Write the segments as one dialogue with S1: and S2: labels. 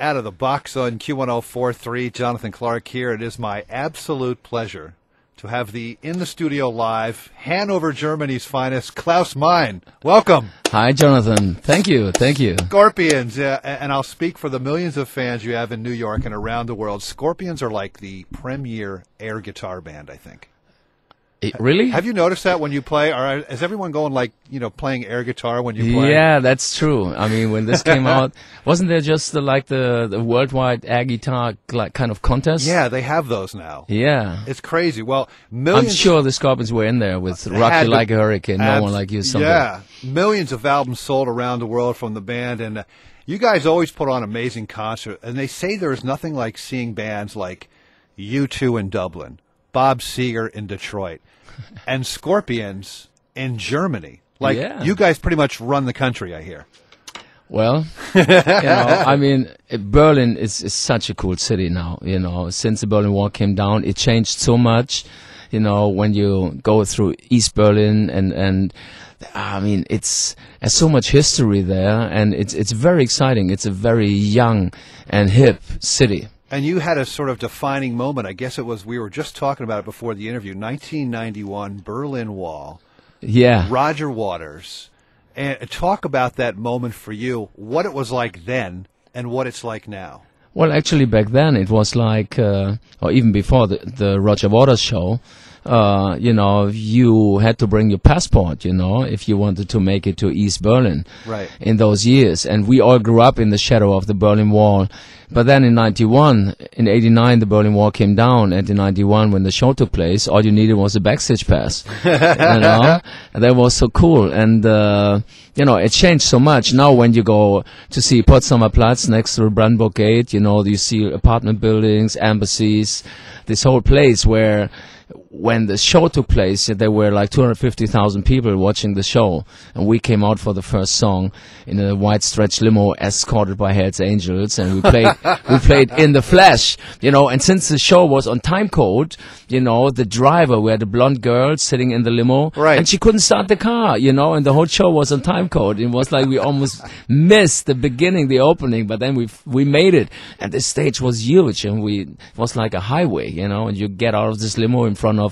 S1: Out of the box on Q1043, Jonathan Clarke here. It is my absolute pleasure to have in the studio live, Hanover, Germany's finest, Klaus Meine. Welcome.
S2: Hi, Jonathan. Thank you. Thank you.
S1: Scorpions, and I'll speak for the millions of fans you have in New York and around the world. Scorpions are like the premier air guitar band, I think.
S2: Really?
S1: Have you noticed that when you play? Or is everyone going playing air guitar when you play?
S2: Yeah, that's true. I mean, when this came out, wasn't there just the worldwide air guitar kind of contest?
S1: Yeah, they have those now.
S2: Yeah.
S1: It's crazy. Well, millions.
S2: I'm sure the Scorpions were in there with Rock You Like a Hurricane, No One Like You. Something.
S1: Yeah. Millions of albums sold around the world from the band, and you guys always put on amazing concerts. And they say there's nothing like seeing bands like U2 in Dublin, Bob Seger in Detroit, and Scorpions in Germany. You guys pretty much run the country, I hear.
S2: Well, I mean, Berlin is such a cool city now. Since the Berlin Wall came down, it changed so much. When you go through East Berlin and I mean, there's so much history there, and it's very exciting. It's a very young and hip city.
S1: And you had a sort of defining moment. I guess we were just talking about it before the interview, 1991, Berlin Wall.
S2: Yeah.
S1: Roger Waters. And talk about that moment for you, what it was like then and what it's like now.
S2: Well, actually, back then it was like, or even before the Roger Waters show, you had to bring your passport, if you wanted to make it to East Berlin.
S1: Right.
S2: In those years. And we all grew up in the shadow of the Berlin Wall. But then in 89, the Berlin Wall came down, and in 91, when the show took place, all you needed was a backstage pass. And that was so cool. And, it changed so much. Now when you go to see Potsdamer Platz next to the Brandenburg Gate, you see apartment buildings, embassies, this whole place where when the show took place, there were like 250,000 people watching the show, and we came out for the first song in a wide stretch limo escorted by Hells Angels, and we played in the flesh, and since the show was on time code, the driver, we had a blonde girl sitting in the limo,
S1: right,
S2: and she couldn't start the car, and the whole show was on time code. It was like we almost missed the beginning, the opening, but then we made it, and the stage was huge, and it was like a highway, and you get out of this limo in front of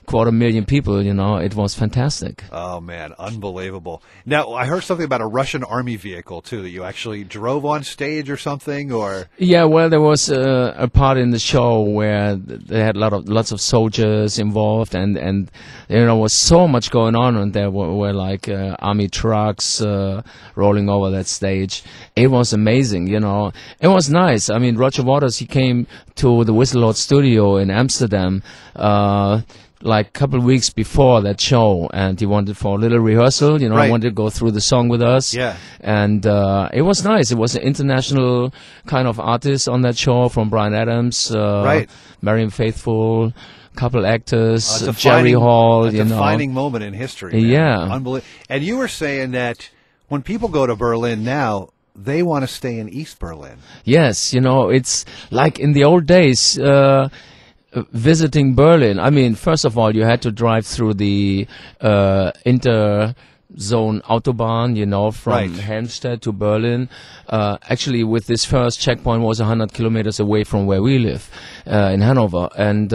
S2: 250,000 people, it was fantastic.
S1: Oh, man, unbelievable. Now, I heard something about a Russian army vehicle, too, that you actually drove on stage or something, or? Yeah,
S2: well, there was a part in the show where they had lots of soldiers involved, and there was so much going on, and there were like army trucks rolling over that stage. It was amazing, It was nice. I mean, Roger Waters, he came to the Whistle Studio in Amsterdam, like a couple of weeks before that show, and he wanted for a little rehearsal,
S1: right,
S2: he wanted to go through the song with us.
S1: Yeah.
S2: And it was nice. It was an international kind of artist on that show, from Bryan Adams,
S1: right,
S2: Marianne Faithfull, couple actors, Jerry Hall,
S1: a defining moment in history, man.
S2: Yeah.
S1: Unbelievable. And you were saying that when people go to Berlin now, they want to stay in East Berlin.
S2: Yes, it's like in the old days, visiting Berlin. I mean, first of all, you had to drive through the interzone Autobahn, from
S1: right,
S2: Helmstedt to Berlin. Actually, with this first checkpoint was 100 kilometers away from where we live, in Hanover. And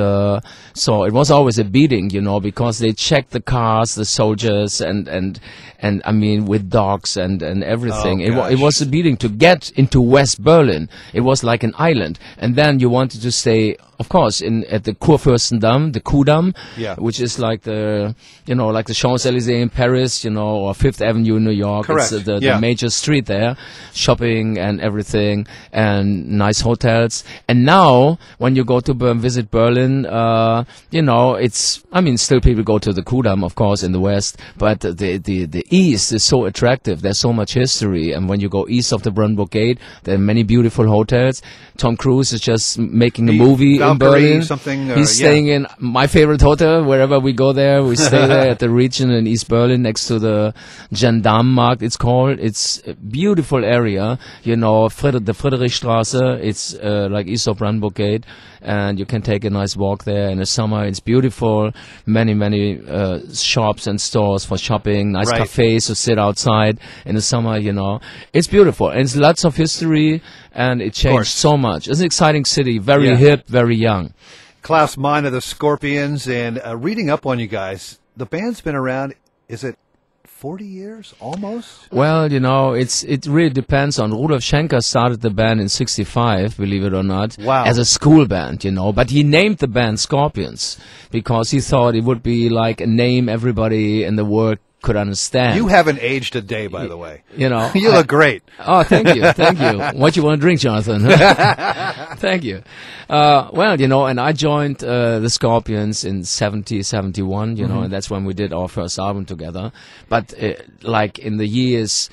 S2: so it was always a beating, because they checked the cars, the soldiers, and I mean, with dogs and everything.
S1: Oh,
S2: it was a beating to get into West Berlin. It was like an island. And then you wanted to stay, of course, at the Kurfürstendamm, the Kudamm,
S1: yeah,
S2: which is like the Champs-Élysées in Paris, or Fifth Avenue in New York.
S1: Correct.
S2: It's the
S1: Yeah.
S2: major street there, shopping and everything, and nice hotels. And now, when you go to visit Berlin, still people go to the Kudamm, of course, in the West, but the East is so attractive. There's so much history, and when you go east of the Brandenburg Gate, there are many beautiful hotels. Tom Cruise is just making a movie in Berlin. He's staying in my favorite hotel. Wherever we go there, we stay there at the Region in East Berlin, next to the Gendarmenmarkt, it's called. It's a beautiful area, you know, the Friedrichstraße. It's like east of Brandenburg Gate, and you can take a nice walk there. In the summer, it's beautiful. Many shops and stores for shopping, nice cafes to sit outside. In the summer, you know, it's beautiful. And it's lots of history, and it changed so much. It's an exciting city, very hip, very young.
S1: Klaus Meine of the Scorpions, and reading up on you guys, the band's been around, is it 40 years, almost?
S2: Well, you know, it really depends on. Rudolf Schenker started the band in '65, believe it or not, as a school band, you know. But he named the band Scorpions because he thought it would be like a name everybody in the world could understand.
S1: You haven't aged a day, by the way.
S2: You know,
S1: you look great.
S2: Oh, thank you, thank you. What you want to drink, Jonathan? Thank you. Well, you know, and I joined the Scorpions in 71, you know, and that's when we did our first album together. But like in the years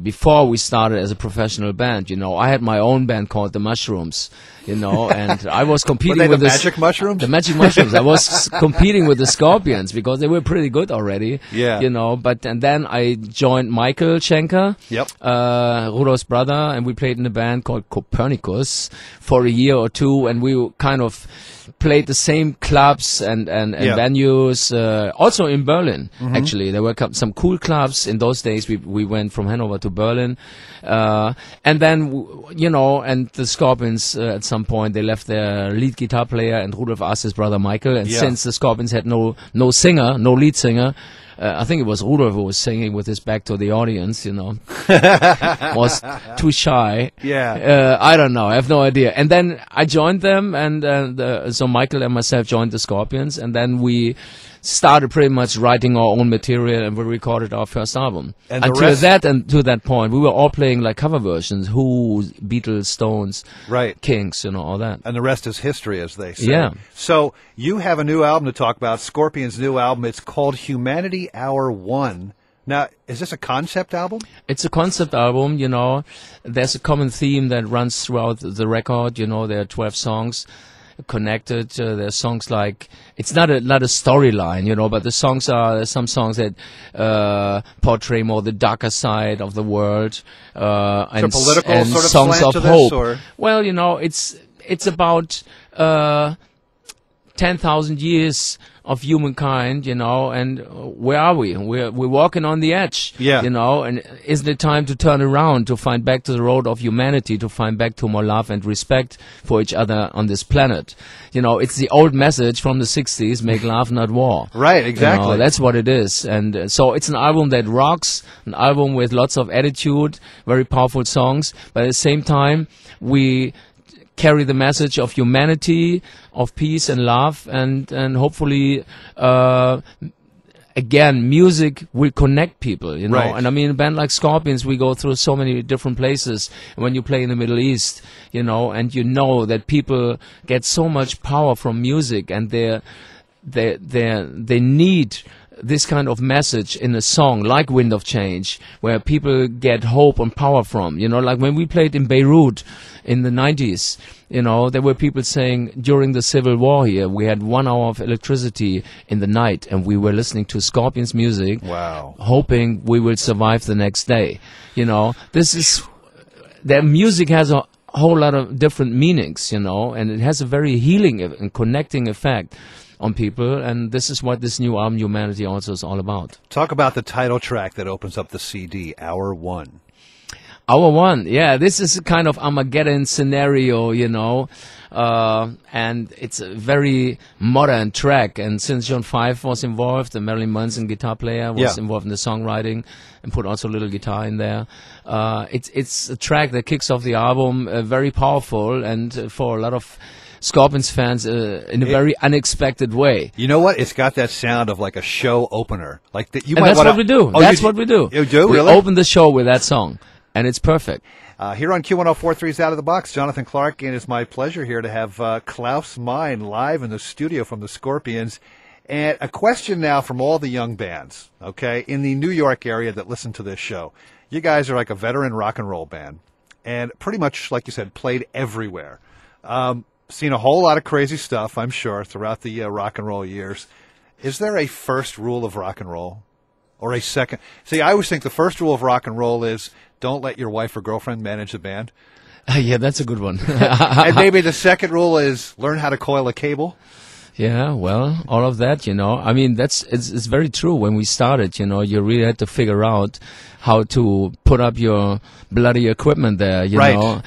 S2: before we started as a professional band, you know, I had my own band called the Mushrooms, you know, and I was competing with
S1: the Magic Mushrooms.
S2: The Magic Mushrooms. I was competing with the Scorpions because they were pretty good already.
S1: Yeah.
S2: You know, and then I joined Michael Schenker, Rudolf's brother, and we played in a band called Copernicus for a year or two, and we kind of played the same clubs and venues, also in Berlin, actually. There were some cool clubs. In those days, we went from Hanover to Berlin. And then, you know, and the Scorpions, at some point, they left their lead guitar player, and Rudolf asked his brother Michael, and since the Scorpions had no singer, no lead singer, I think it was Rudolf who was singing with his back to the audience, you know. Was too shy.
S1: Yeah.
S2: I don't know. I have no idea. And then I joined them, and so Michael and myself joined the Scorpions, and then we started pretty much writing our own material, and we recorded our first album.
S1: And
S2: until to that point, we were all playing like cover versions: Who, Beatles, Stones, Kings, you know, all that.
S1: And the rest is history, as they say.
S2: Yeah.
S1: So you have a new album to talk about, Scorpions' new album. It's called Humanity Hour 1. Now, is this a concept album?
S2: It's a concept album, you know. There's a common theme that runs throughout the record, you know. There are 12 songs connected. There's songs like, it's not a storyline, you know, but there's some songs that portray more the darker side of the world, and
S1: political
S2: and
S1: sort of
S2: songs
S1: slant
S2: of
S1: to
S2: hope.
S1: this, or?
S2: Well, you know, it's about 10,000 years of humankind, you know, and where are we? We're walking on the edge, you know, and isn't it time to turn around, to find back to the road of humanity, to find back to more love and respect for each other on this planet? You know, it's the old message from the 60s, make love, not war.
S1: Right, exactly.
S2: You know, that's what it is. And so it's an album that rocks, an album with lots of attitude, very powerful songs, but at the same time, we carry the message of humanity, of peace and love, and hopefully, again, music will connect people, you know. And I mean, a band like Scorpions, we go through so many different places. When you play in the Middle East, you know, and you know that people get so much power from music, and they need this kind of message in a song like Wind of Change, where people get hope and power from. You know, like when we played in Beirut in the 90s, you know, there were people saying during the civil war here, we had 1 hour of electricity in the night, and we were listening to Scorpions music, hoping we will survive the next day. You know, their music has a whole lot of different meanings, you know, and it has a very healing and connecting effect on people, and this is what this new album, Humanity, also is all about.
S1: Talk about the title track that opens up the CD, Hour 1.
S2: Hour 1, yeah, this is a kind of Armageddon scenario, you know, and it's a very modern track, and since John Five was involved, the Marilyn Manson guitar player was involved in the songwriting, and put also a little guitar in there. It's a track that kicks off the album, very powerful, and for a lot of Scorpions fans in a very unexpected way.
S1: You know what? It's got that sound of like a show opener. Like that.
S2: That's what we do. That's what we do.
S1: You do?
S2: We
S1: really?
S2: open the show with that song, and it's perfect.
S1: Here on Q1043's Out of the Box, Jonathan Clarke, and it's my pleasure here to have Klaus Meine live in the studio from the Scorpions. And a question now from all the young bands, okay, in the New York area that listen to this show. You guys are like a veteran rock and roll band, and pretty much, like you said, played everywhere. Seen a whole lot of crazy stuff, I'm sure, throughout the rock and roll years. Is there a first rule of rock and roll? or a second. See, I always think the first rule of rock and roll is don't let your wife or girlfriend manage the band.
S2: Yeah, that's a good one.
S1: And maybe the second rule is learn how to coil a cable.
S2: Yeah, well, all of that, I mean, it's very true. When we started, you really had to figure out how to put up your bloody equipment there,
S1: Right.
S2: know,